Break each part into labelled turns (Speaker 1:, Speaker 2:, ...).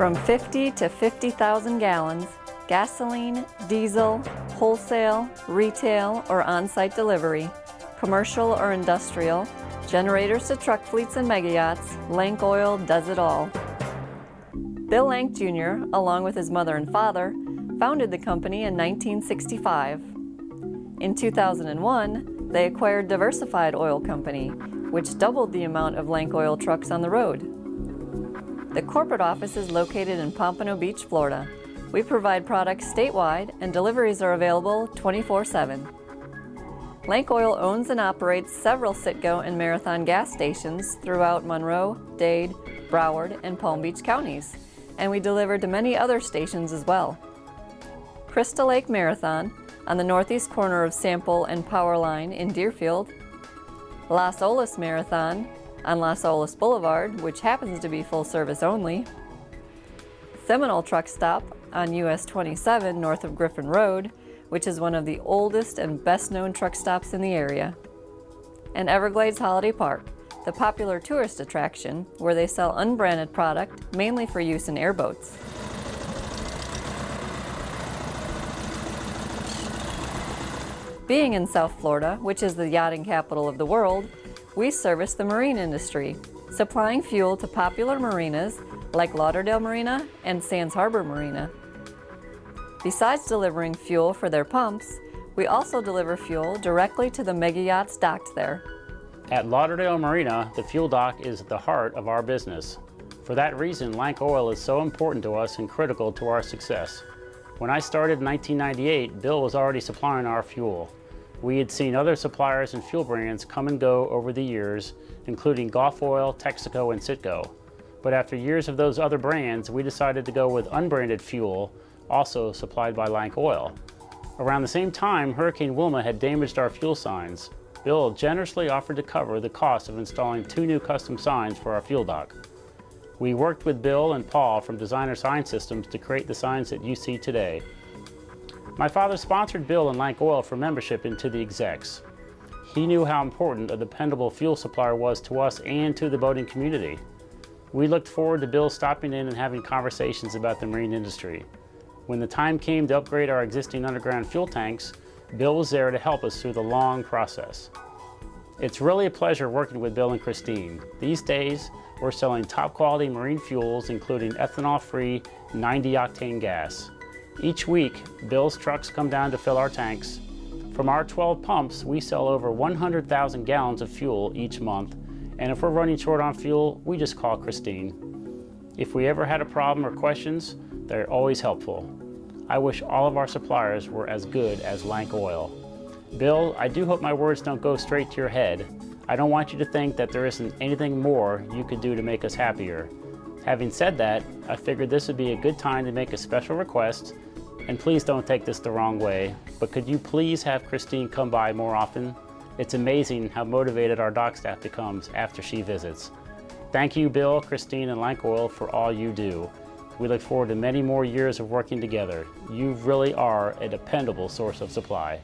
Speaker 1: From 50 to 50,000 gallons, gasoline, diesel, wholesale, retail, or on-site delivery, commercial or industrial, generators to truck fleets and megayachts, Lank Oil does it all. Bill Lank Jr., along with his mother and father, founded the company in 1965. In 2001, they acquired Diversified Oil Company, which doubled the amount of Lank Oil trucks on the road. The corporate office is located in Pompano Beach, Florida. We provide products statewide and deliveries are available 24/7. Lank Oil owns and operates several Citgo and Marathon gas stations throughout Monroe, Dade, Broward, and Palm Beach counties, and we deliver to many other stations as well. Crystal Lake Marathon on the northeast corner of Sample and Power Line in Deerfield, Las Olas Marathon on Las Olas Boulevard, which happens to be full service only, Seminole Truck Stop on US 27 north of Griffin Road, which is one of the oldest and best-known truck stops in the area, and Everglades Holiday Park, the popular tourist attraction where they sell unbranded product mainly for use in airboats. Being in South Florida, which is the yachting capital of the world, we service the marine industry, supplying fuel to popular marinas like Lauderdale Marina and Sands Harbor Marina. Besides delivering fuel for their pumps, we also deliver fuel directly to the mega yachts docked there.
Speaker 2: At Lauderdale Marina, the fuel dock is at the heart of our business. For that reason, Lank Oil is so important to us and critical to our success. When I started in 1998, Bill was already supplying our fuel. We had seen other suppliers and fuel brands come and go over the years, including Gulf Oil, Texaco, and Citgo. But after years of those other brands, we decided to go with unbranded fuel, also supplied by Lank Oil. Around the same time, Hurricane Wilma had damaged our fuel signs. Bill generously offered to cover the cost of installing 2 new custom signs for our fuel dock. We worked with Bill and Paul from Designer Sign Systems to create the signs that you see today. My father sponsored Bill and Lank Oil for membership into the execs. He knew how important a dependable fuel supplier was to us and to the boating community. We looked forward to Bill stopping in and having conversations about the marine industry. When the time came to upgrade our existing underground fuel tanks, Bill was there to help us through the long process. It's really a pleasure working with Bill and Christine. These days, we're selling top quality marine fuels, including ethanol-free 90-octane gas. Each week, Bill's trucks come down to fill our tanks. From our 12 pumps, we sell over 100,000 gallons of fuel each month, and if we're running short on fuel, we just call Christine. If we ever had a problem or questions, they're always helpful. I wish all of our suppliers were as good as Lank Oil. Bill, I do hope my words don't go straight to your head. I don't want you to think that there isn't anything more you could do to make us happier. Having said that, I figured this would be a good time to make a special request, and please don't take this the wrong way, but could you please have Christine come by more often? It's amazing how motivated our dock staff becomes after she visits. Thank you, Bill, Christine, and Lank Oil for all you do. We look forward to many more years of working together. You really are a dependable source of supply.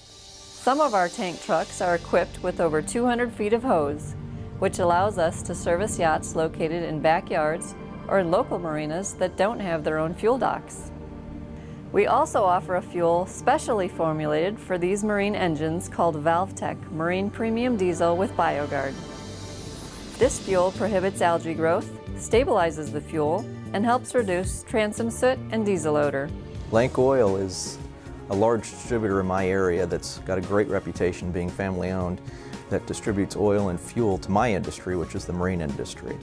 Speaker 1: Some of our tank trucks are equipped with over 200 feet of hose, which allows us to service yachts located in backyards or in local marinas that don't have their own fuel docks. We also offer a fuel specially formulated for these marine engines called ValveTech Marine Premium Diesel with BioGuard. This fuel prohibits algae growth, stabilizes the fuel, and helps reduce transom soot and diesel odor.
Speaker 3: Lank Oil is a large distributor in my area that's got a great reputation being family owned, that distributes oil and fuel to my industry, which is the marine industry.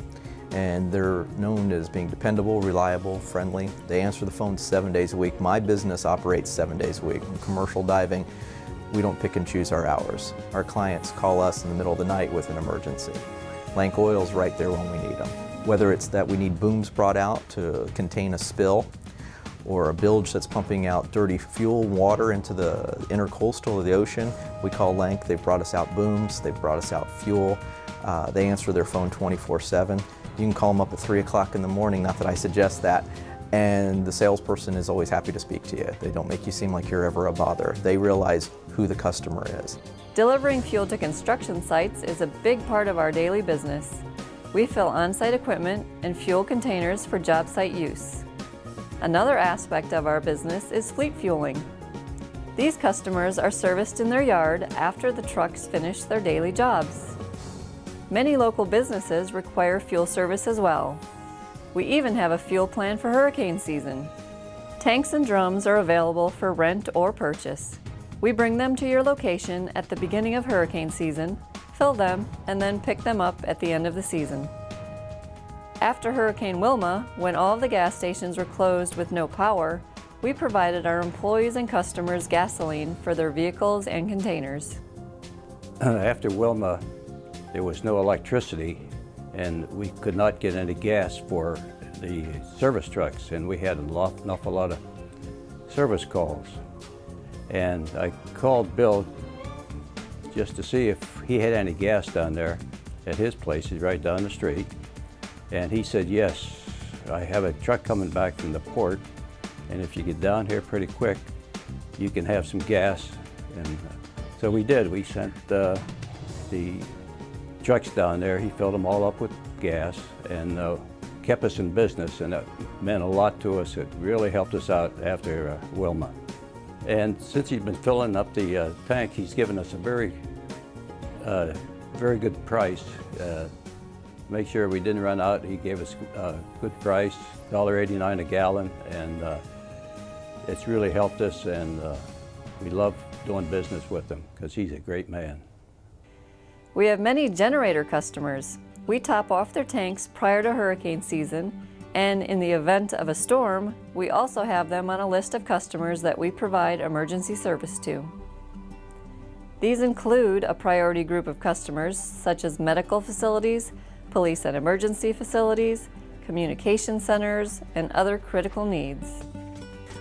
Speaker 3: And they're known as being dependable, reliable, friendly. They answer the phone 7 days a week. My business operates 7 days a week. In commercial diving, we don't pick and choose our hours. Our clients call us in the middle of the night with an emergency. Lank Oil's right there when we need them. Whether it's that we need booms brought out to contain a spill, or a bilge that's pumping out dirty fuel, water into the intercoastal of the ocean, we call Lank. They've brought us out booms, they've brought us out fuel. They answer their phone 24/7. You can call them up at 3 o'clock in the morning, not that I suggest that, and the salesperson is always happy to speak to you. They don't make you seem like you're ever a bother. They realize who the customer is.
Speaker 1: Delivering fuel to construction sites is a big part of our daily business. We fill on-site equipment and fuel containers for job site use. Another aspect of our business is fleet fueling. These customers are serviced in their yard after the trucks finish their daily jobs. Many local businesses require fuel service as well. We even have a fuel plan for hurricane season. Tanks and drums are available for rent or purchase. We bring them to your location at the beginning of hurricane season, fill them, and then pick them up at the end of the season. After Hurricane Wilma, when all of the gas stations were closed with no power, we provided our employees and customers gasoline for their vehicles and containers.
Speaker 4: After Wilma, there was no electricity and we could not get any gas for the service trucks, and we had an awful lot of service calls. And I called Bill just to see if he had any gas down there at his place. He's right down the street. And he said, yes, I have a truck coming back from the port, and if you get down here pretty quick, you can have some gas. And so we did. We sent the trucks down there. He filled them all up with gas and kept us in business, and it meant a lot to us. It really helped us out after Wilma. And since he's been filling up the tank, he's given us a very good price. Make sure we didn't run out. He gave us a good price, $1.89 a gallon, and it's really helped us, and we love doing business with him because he's a great man.
Speaker 1: We have many generator customers. We top off their tanks prior to hurricane season, and in the event of a storm, we also have them on a list of customers that we provide emergency service to. These include a priority group of customers such as medical facilities, police and emergency facilities, communication centers, and other critical needs.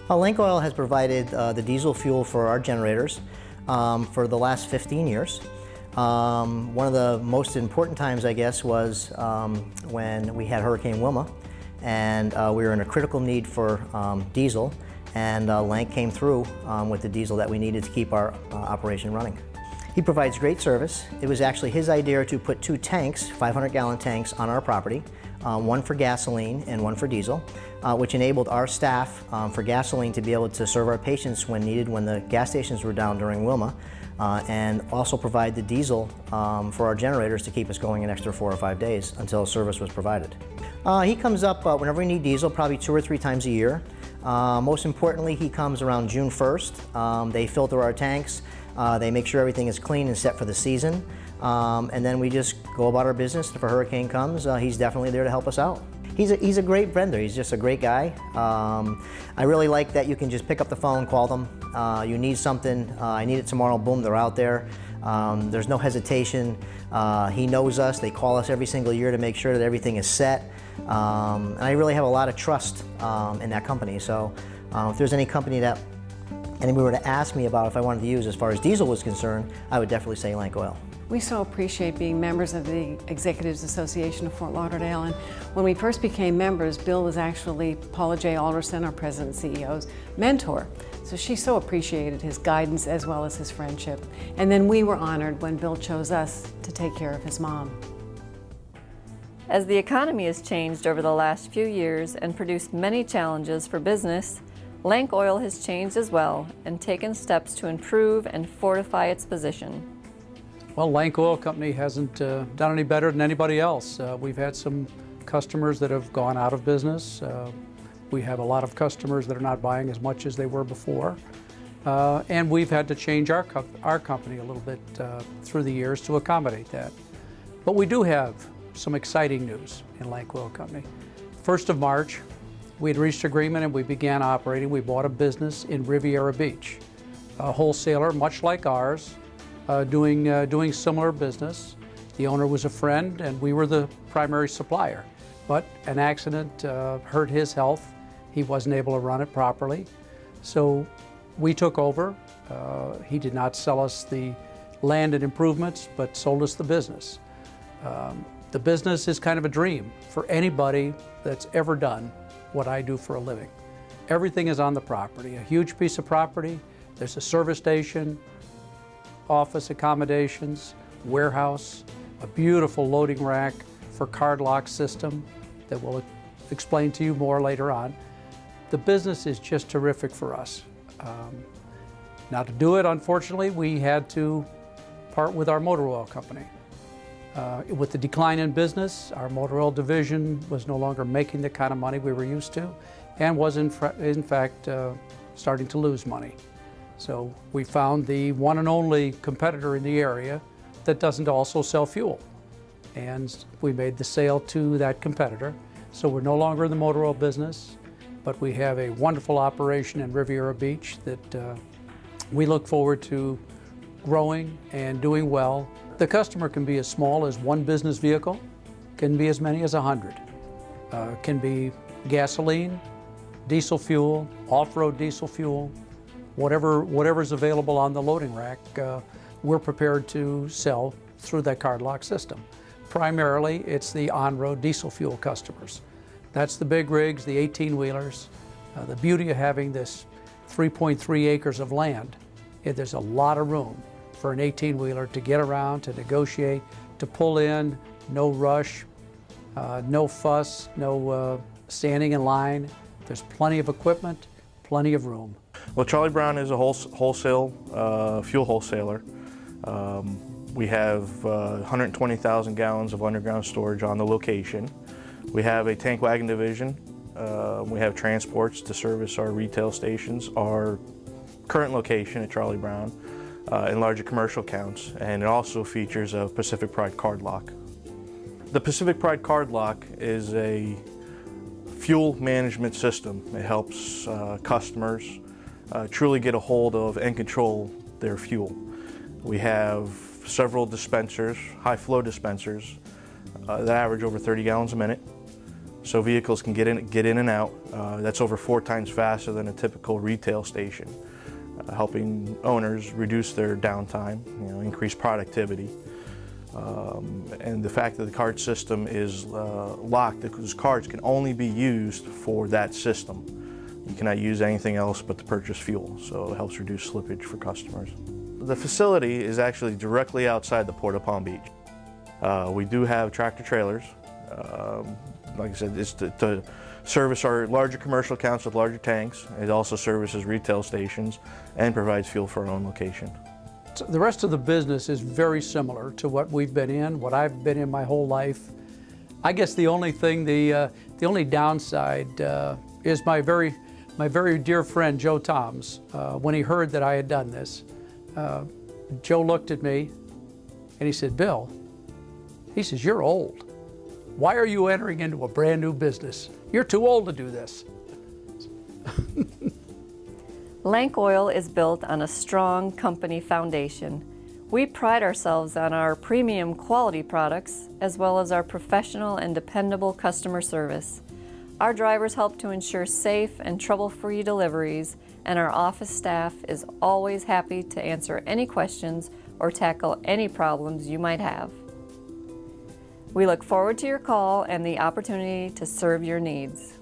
Speaker 5: Lank Oil has provided the diesel fuel for our generators for the last 15 years. One of the most important times, I guess, was when we had Hurricane Wilma, and we were in a critical need for diesel, and Lank came through with the diesel that we needed to keep our operation running. He provides great service. It was actually his idea to put 2 tanks, 500-gallon tanks, on our property, one for gasoline and one for diesel, which enabled our staff for gasoline to be able to serve our patients when needed, when the gas stations were down during Wilma, and also provide the diesel for our generators to keep us going an extra 4 or 5 days until service was provided. He comes up whenever we need diesel, probably 2 or 3 times a year. Most importantly, he comes around June 1st. They filter our tanks. They make sure everything is clean and set for the season. And then we just go about our business. If a hurricane comes, he's definitely there to help us out. He's a great vendor. He's just a great guy. I really like that you can just pick up the phone, call them. You need something, I need it tomorrow, boom, they're out there. There's no hesitation. He knows us. They call us every single year to make sure that everything is set. And I really have a lot of trust in that company. So if there's any company that anybody were to ask me about if I wanted to use as far as diesel was concerned, I would definitely say Lank Oil.
Speaker 6: We so appreciate being members of the Executives Association of Fort Lauderdale, and when we first became members, Bill was actually Paula J. Alderson, our President and CEO's mentor. So she so appreciated his guidance as well as his friendship. And then we were honored when Bill chose us to take care of his mom.
Speaker 1: As the economy has changed over the last few years and produced many challenges for business, Lank Oil has changed as well and taken steps to improve and fortify its position.
Speaker 7: Well, Lank Oil Company hasn't done any better than anybody else. We've had some customers that have gone out of business. We have a lot of customers that are not buying as much as they were before. And we've had to change our company a little bit through the years to accommodate that. But we do have some exciting news in Lank Oil Company. 1st of March, we had reached agreement and we began operating. We bought a business in Riviera Beach, a wholesaler much like ours, doing similar business. The owner was a friend and we were the primary supplier. But an accident hurt his health. He wasn't able to run it properly. So we took over. He did not sell us the land and improvements, but sold us the business. The business is kind of a dream for anybody that's ever done what I do for a living. Everything is on the property, a huge piece of property. There's a service station, office accommodations, warehouse, a beautiful loading rack, for card lock system that we'll explain to you more later on. The business is just terrific for us. Now to do it, unfortunately, we had to part with our motor oil company. With the decline in business, our motor oil division was no longer making the kind of money we were used to and was in fact starting to lose money. So we found the one and only competitor in the area that doesn't also sell fuel. And we made the sale to that competitor. So we're no longer in the motor oil business, but we have a wonderful operation in Riviera Beach that we look forward to growing and doing well. The customer can be as small as one business vehicle, can be as many as 100. Can be gasoline, diesel fuel, off-road diesel fuel, whatever's available on the loading rack, we're prepared to sell through that card lock system. Primarily, it's the on-road diesel fuel customers. That's the big rigs, the 18-wheelers. The beauty of having this 3.3 acres of land, there's a lot of room for an 18-wheeler to get around, to negotiate, to pull in, no rush, no fuss, no standing in line. There's plenty of equipment, plenty of room.
Speaker 8: Well, Charlie Brown is a wholesale fuel wholesaler. We have 120,000 gallons of underground storage on the location. We have a tank wagon division. We have transports to service our retail stations, our current location at Charlie Brown, and larger commercial accounts. And it also features a Pacific Pride card lock. The Pacific Pride card lock is a fuel management system. It helps customers truly get a hold of and control their fuel. We have several dispensers, high flow dispensers, that average over 30 gallons a minute. So vehicles can get in and out. That's over 4 times faster than a typical retail station, helping owners reduce their downtime, increase productivity. And the fact that the card system is locked, because cards can only be used for that system. You cannot use anything else but to purchase fuel, so it helps reduce slippage for customers. The facility is actually directly outside the Port of Palm Beach. We do have tractor trailers. Like I said, it's to service our larger commercial accounts with larger tanks. It also services retail stations and provides fuel for our own location.
Speaker 7: The rest of the business is very similar to what we've been in, what I've been in my whole life. I guess the only thing, the only downside is my very dear friend Joe Toms. When he heard that I had done this, Joe looked at me and he said, "Bill," he says, "you're old. Why are you entering into a brand new business? You're too old to do this."
Speaker 1: Lank Oil is built on a strong company foundation. We pride ourselves on our premium quality products as well as our professional and dependable customer service. Our drivers help to ensure safe and trouble-free deliveries, and our office staff is always happy to answer any questions or tackle any problems you might have. We look forward to your call and the opportunity to serve your needs.